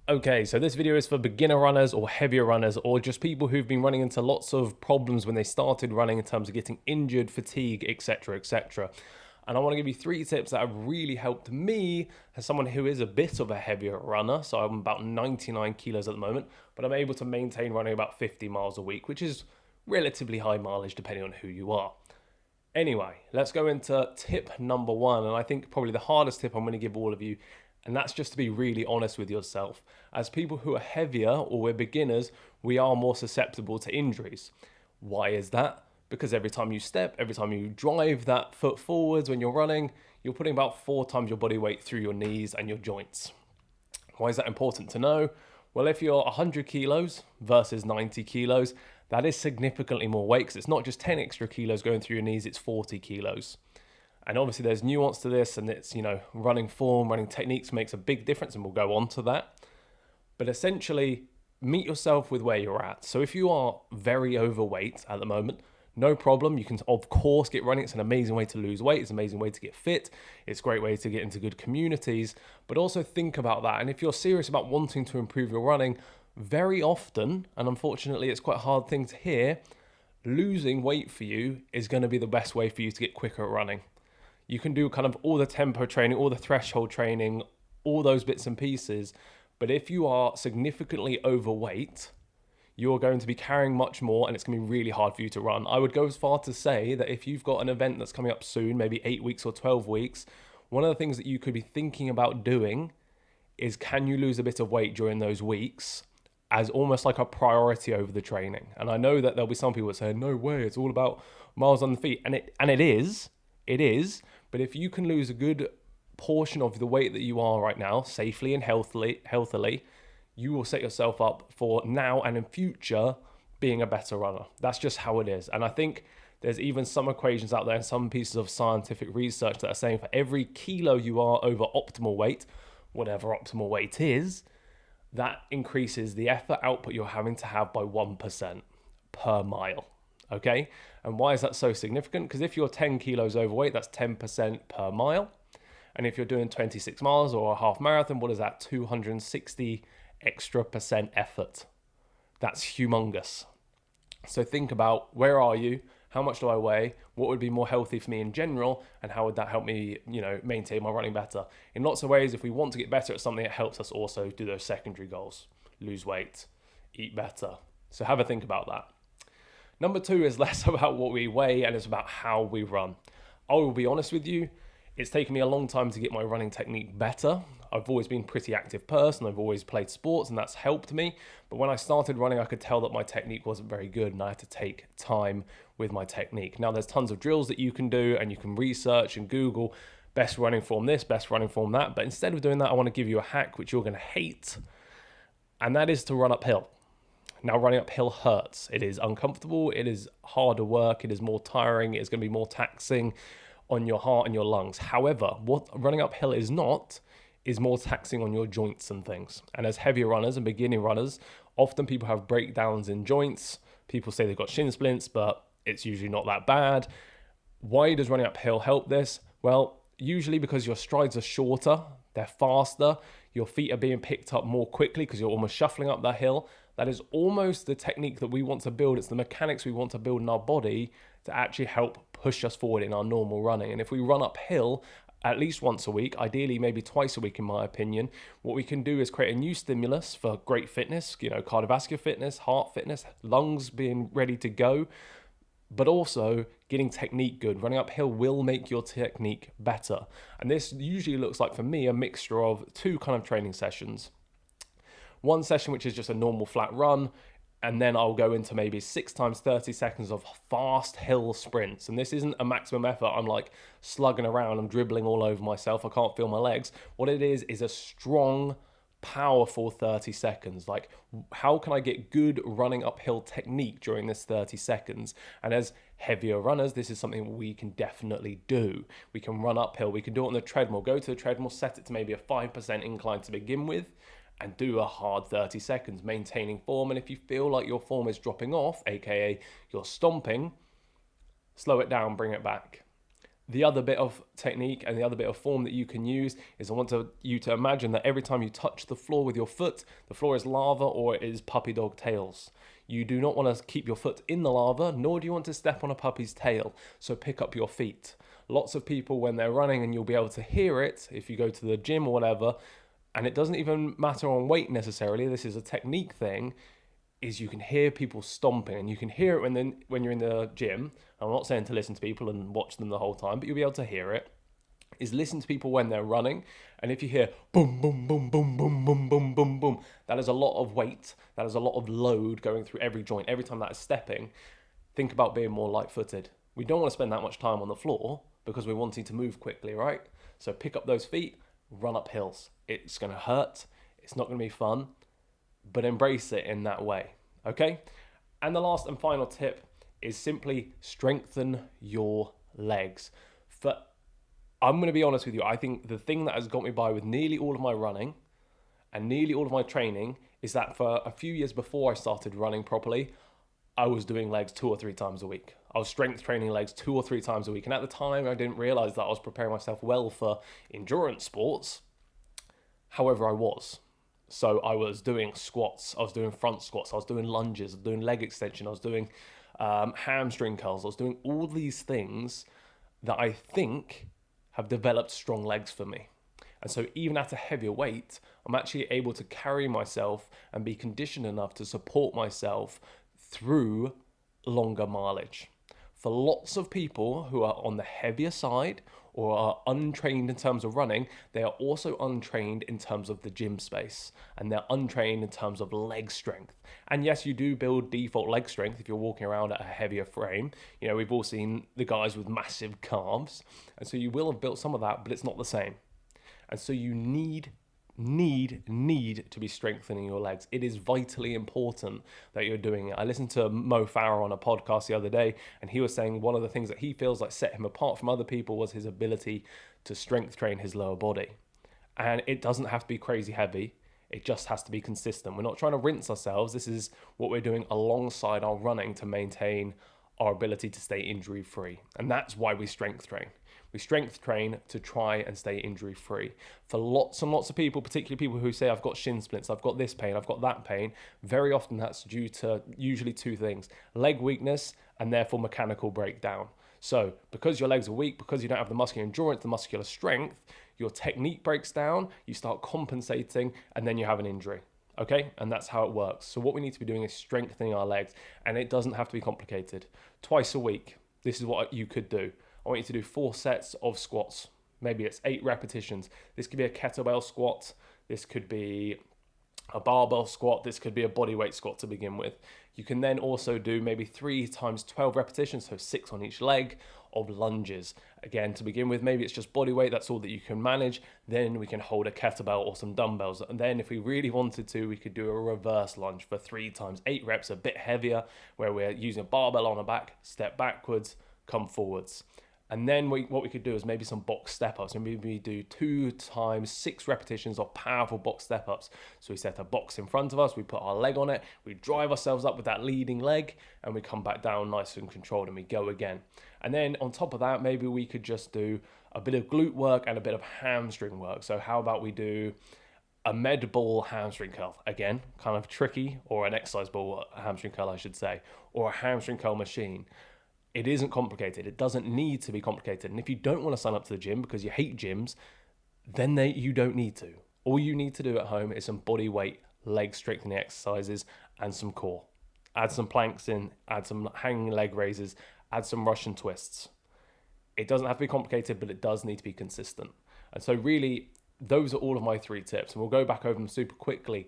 Okay, so this video is for beginner runners or heavier runners or just people who've been running into lots of problems when they started running in terms of getting injured, fatigue, etc., etc. And I want to give you 3 tips that have really helped me as someone who is a bit of a heavier runner. So I'm about 99 kilos at the moment, but I'm able to maintain running about 50 miles a week, which is relatively high mileage depending on who you are. Anyway, let's go into tip number 1, and I think probably the hardest tip I'm going to give all of you, and that's just to be really honest with yourself. As people who are heavier or we're beginners, we are more susceptible to injuries. Why is that? Because every time you step, every time you drive that foot forwards when you're running, you're putting about 4 times your body weight through your knees and your joints. Why is that important to know? Well, if you're 100 kilos versus 90 kilos, that is significantly more weight because it's not just 10 extra kilos going through your knees, it's 40 kilos. And obviously there's nuance to this, and it's, running form, running techniques makes a big difference, and we'll go on to that. But essentially, meet yourself with where you're at. So if you are very overweight at the moment, no problem. You can, of course, get running. It's an amazing way to lose weight. It's an amazing way to get fit. It's a great way to get into good communities. But also think about that. And if you're serious about wanting to improve your running, very often, and unfortunately it's quite a hard thing to hear, losing weight for you is going to be the best way for you to get quicker at running. You can do kind of all the tempo training, all the threshold training, all those bits and pieces. But if you are significantly overweight, you're going to be carrying much more and it's going to be really hard for you to run. I would go as far to say that if you've got an event that's coming up soon, maybe 8 weeks or 12 weeks, one of the things that you could be thinking about doing is, can you lose a bit of weight during those weeks as almost like a priority over the training? And I know that there'll be some people that say, no way, it's all about miles on the feet. And it is. But if you can lose a good portion of the weight that you are right now, safely and healthily, you will set yourself up for now and in future being a better runner. That's just how it is. And I think there's even some equations out there and some pieces of scientific research that are saying for every kilo you are over optimal weight, whatever optimal weight is, that increases the effort output you're having to have by 1% per mile. Okay? And why is that so significant? Because if you're 10 kilos overweight, that's 10% per mile. And if you're doing 26 miles or a half marathon, what is that? 260 extra percent effort. That's humongous. So think about, where are you? How much do I weigh? What would be more healthy for me in general? And how would that help me, maintain my running better? In lots of ways, if we want to get better at something, it helps us also do those secondary goals. Lose weight, eat better. So have a think about that. Number 2 is less about what we weigh and it's about how we run. I will be honest with you, it's taken me a long time to get my running technique better. I've always been a pretty active person. I've always played sports and that's helped me. But when I started running, I could tell that my technique wasn't very good and I had to take time with my technique. Now there's tons of drills that you can do and you can research and Google best running form this, best running form that. But instead of doing that, I want to give you a hack which you're going to hate. And that is to run uphill. Now, running uphill hurts. It is uncomfortable. It is harder work. It is more tiring. It's going to be more taxing on your heart and your lungs. However, what running uphill is not, is more taxing on your joints and things. And as heavier runners and beginning runners, often people have breakdowns in joints. People say they've got shin splints, but it's usually not that bad. Why does running uphill help this? Well, usually because your strides are shorter, they're faster, your feet are being picked up more quickly because you're almost shuffling up that hill. That is almost the technique that we want to build. It's the mechanics we want to build in our body to actually help push us forward in our normal running. And if we run uphill at least once a week, ideally maybe twice a week in my opinion, what we can do is create a new stimulus for great fitness, cardiovascular fitness, heart fitness, lungs being ready to go, but also getting technique good. Running uphill will make your technique better. And this usually looks like, for me, a mixture of 2 kind of training sessions. One session which is just a normal flat run, and then I'll go into maybe 6 times 30 seconds of fast hill sprints. And this isn't a maximum effort. I'm like slugging around, I'm dribbling all over myself, I can't feel my legs. What it is a strong, powerful 30 seconds. Like, how can I get good running uphill technique during this 30 seconds? And as heavier runners, this is something we can definitely do. We can run uphill, we can do it on the treadmill, go to the treadmill, set it to maybe a 5% incline to begin with, and do a hard 30 seconds, maintaining form. And if you feel like your form is dropping off, aka you're stomping, slow it down, bring it back. The other bit of technique and the other bit of form that you can use is I want you to imagine that every time you touch the floor with your foot, the floor is lava or it is puppy dog tails. You do not want to keep your foot in the lava, nor do you want to step on a puppy's tail. So pick up your feet. Lots of people, when they're running, and you'll be able to hear it if you go to the gym or whatever, and it doesn't even matter on weight necessarily, this is a technique thing, is you can hear people stomping, and you can hear it when you're in the gym. I'm not saying to listen to people and watch them the whole time, but you'll be able to hear it. Is listen to people when they're running, and if you hear boom, boom, boom, boom, boom, boom, boom, boom, boom, that is a lot of weight, that is a lot of load going through every joint. Every time that is stepping, think about being more light-footed. We don't want to spend that much time on the floor because we're wanting to move quickly, right? So pick up those feet, run up hills. It's going to hurt, it's not going to be fun, but embrace it in that way, okay? And the last and final tip is simply strengthen your legs. I'm going to be honest with you, I think the thing that has got me by with nearly all of my running and nearly all of my training is that for a few years before I started running properly, I was doing legs 2 or 3 times a week. I was strength training legs 2 or 3 times a week. And at the time, I didn't realize that I was preparing myself well for endurance sports. However, I was. So I was doing squats, I was doing front squats, I was doing lunges, I was doing leg extension, I was doing hamstring curls, I was doing all these things that I think have developed strong legs for me. And so even at a heavier weight, I'm actually able to carry myself and be conditioned enough to support myself through longer mileage. For lots of people who are on the heavier side or are untrained in terms of running, they are also untrained in terms of the gym space, and they're untrained in terms of leg strength. And yes, you do build default leg strength if you're walking around at a heavier frame. You know, we've all seen the guys with massive calves, and so you will have built some of that, but it's not the same. And so you need to be strengthening your legs. It is vitally important that you're doing it. I listened to Mo Farah on a podcast the other day, and he was saying one of the things that he feels like set him apart from other people was his ability to strength train his lower body. And it doesn't have to be crazy heavy. It just has to be consistent. We're not trying to rinse ourselves. This is what we're doing alongside our running to maintain our ability to stay injury free. And that's why we strength train. We strength train to try and stay injury free. For lots and lots of people, particularly people who say, I've got shin splints, I've got this pain, I've got that pain, very often that's due to usually 2 things: leg weakness and therefore mechanical breakdown. So because your legs are weak, because you don't have the muscular endurance, the muscular strength, your technique breaks down, you start compensating, and then you have an injury. Okay, and that's how it works. So what we need to be doing is strengthening our legs, and it doesn't have to be complicated. Twice a week, this is what you could do. I want you to do 4 sets of squats. Maybe it's 8 repetitions. This could be a kettlebell squat. This could be a barbell squat. This could be a bodyweight squat to begin with. You can then also do maybe 3 times 12 repetitions, so 6 on each leg, of lunges. Again, to begin with, maybe it's just body weight, that's all that you can manage. Then we can hold a kettlebell or some dumbbells. And then if we really wanted to, we could do a reverse lunge for 3 times 8 reps, a bit heavier, where we're using a barbell on our back, step backwards, come forwards. And then what we could do is maybe some box step-ups. And maybe we do 2 times 6 repetitions of powerful box step-ups. So we set a box in front of us, we put our leg on it, we drive ourselves up with that leading leg, and we come back down nice and controlled, and we go again. And then on top of that, maybe we could just do a bit of glute work and a bit of hamstring work. So how about we do a med ball hamstring curl? Again, kind of tricky, or an exercise ball hamstring curl, I should say, or a hamstring curl machine. It isn't complicated. It doesn't need to be complicated. And if you don't want to sign up to the gym because you hate gyms, then you don't need to. All you need to do at home is some body weight, leg strengthening exercises, and some core. Add some planks in, add some hanging leg raises, add some Russian twists. It doesn't have to be complicated, but it does need to be consistent. And so really, those are all of my 3 tips. And we'll go back over them super quickly.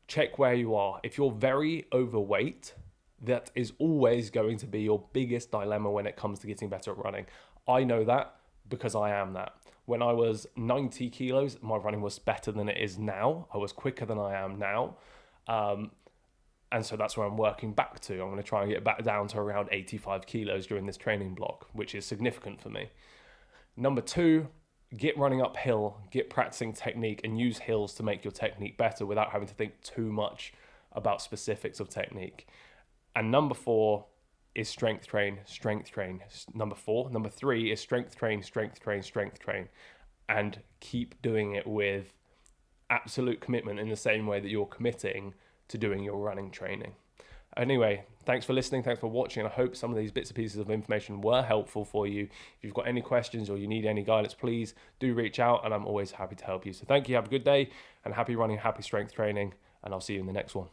Check where you are. If you're very overweight, that is always going to be your biggest dilemma when it comes to getting better at running. I know that because I am that. When I was 90 kilos, my running was better than it is now. I was quicker than I am now. And so that's where I'm working back to. I'm going to try and get back down to around 85 kilos during this training block, which is significant for me. Number 2, get running uphill, get practicing technique, and use hills to make your technique better without having to think too much about specifics of technique. And number 4, is strength train, strength train. Number 4. Number 3 is strength train, strength train, strength train. And keep doing it with absolute commitment in the same way that you're committing to doing your running training. Anyway, thanks for listening. Thanks for watching. I hope some of these bits and pieces of information were helpful for you. If you've got any questions or you need any guidance, please do reach out, and I'm always happy to help you. So thank you. Have a good day, and happy running, happy strength training, and I'll see you in the next one.